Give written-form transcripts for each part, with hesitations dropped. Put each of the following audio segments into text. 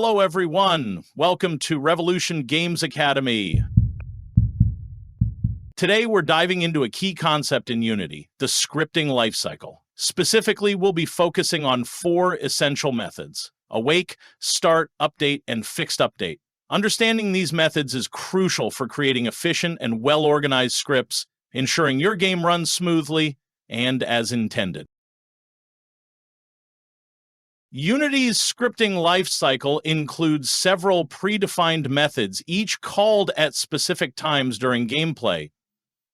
Hello everyone, welcome to Revolution Games Academy. Today we're diving into a key concept in Unity, the scripting lifecycle. Specifically, we'll be focusing on 4 essential methods: awake, start, update, and fixed update. Understanding these methods is crucial for creating efficient and well-organized scripts, ensuring your game runs smoothly and as intended. Unity's scripting lifecycle includes several predefined methods, each called at specific times during gameplay.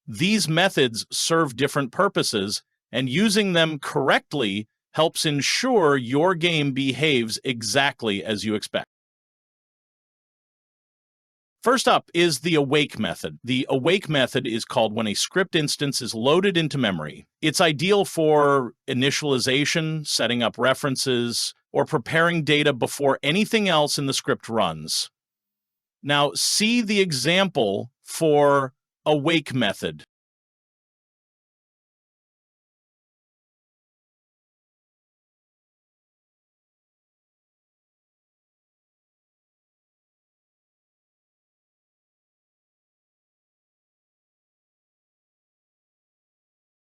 These methods serve different purposes, and using them correctly helps ensure your game behaves exactly as you expect. First up is the awake method. The awake method is called when a script instance is loaded into memory. It's ideal for initialization, setting up references, or preparing data before anything else in the script runs. Now, see the example for awake method.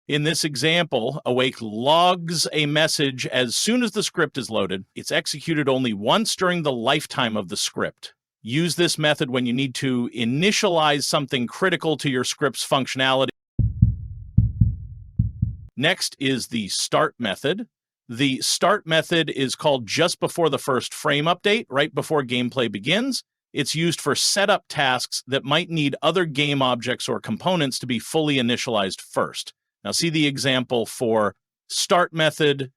In this example, awake logs a message as soon as the script is loaded. It's executed only once during the lifetime of the script. Use this method when you need to initialize something critical to your script's functionality. Next is the start method. The start method is called just before the first frame update, right before gameplay begins. It's used for setup tasks that might need other game objects or components to be fully initialized first. Now see the example for start method.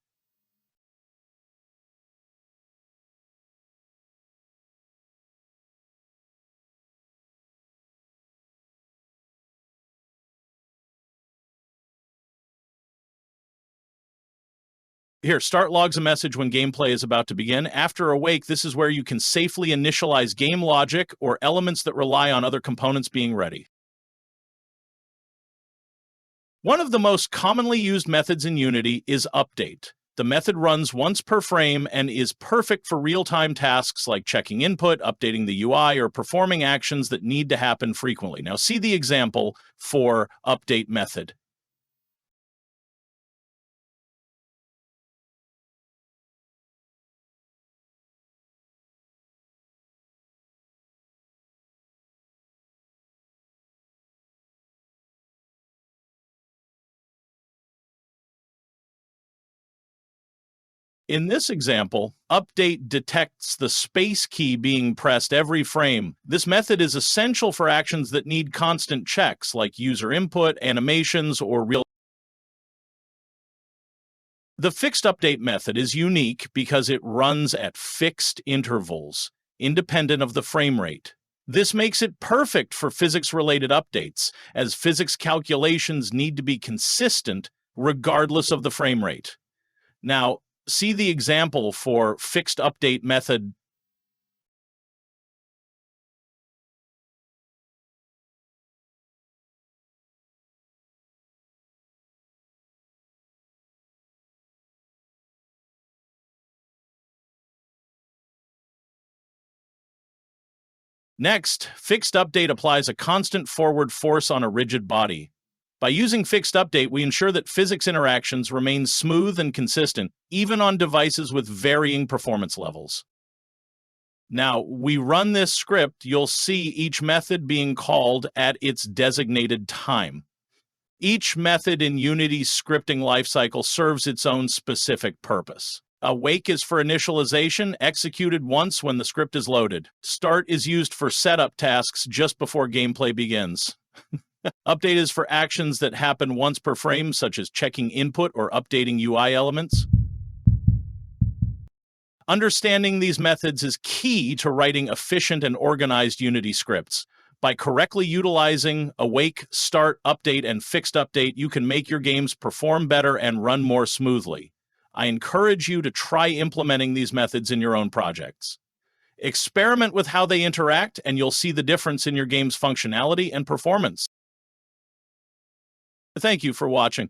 Here, start logs a message when gameplay is about to begin. After awake, this is where you can safely initialize game logic or elements that rely on other components being ready. One of the most commonly used methods in Unity is update. The method runs once per frame and is perfect for real-time tasks like checking input, updating the UI, or performing actions that need to happen frequently. Now see the example for update method. In this example, update detects the space key being pressed every frame. This method is essential for actions that need constant checks, like user input, animations, or real. The fixed update method is unique because it runs at fixed intervals, independent of the frame rate. This makes it perfect for physics-related updates, as physics calculations need to be consistent regardless of the frame rate. Now, see the example for fixed update method. Next, fixed update applies a constant forward force on a rigid body. By using fixed update, we ensure that physics interactions remain smooth and consistent, even on devices with varying performance levels. Now, we run this script, you'll see each method being called at its designated time. Each method in Unity's scripting lifecycle serves its own specific purpose. Awake is for initialization, executed once when the script is loaded. Start is used for setup tasks just before gameplay begins. Update is for actions that happen once per frame, such as checking input or updating UI elements. Understanding these methods is key to writing efficient and organized Unity scripts. By correctly utilizing awake, start, update, and fixed update, you can make your games perform better and run more smoothly. I encourage you to try implementing these methods in your own projects. Experiment with how they interact, and you'll see the difference in your game's functionality and performance. Thank you for watching.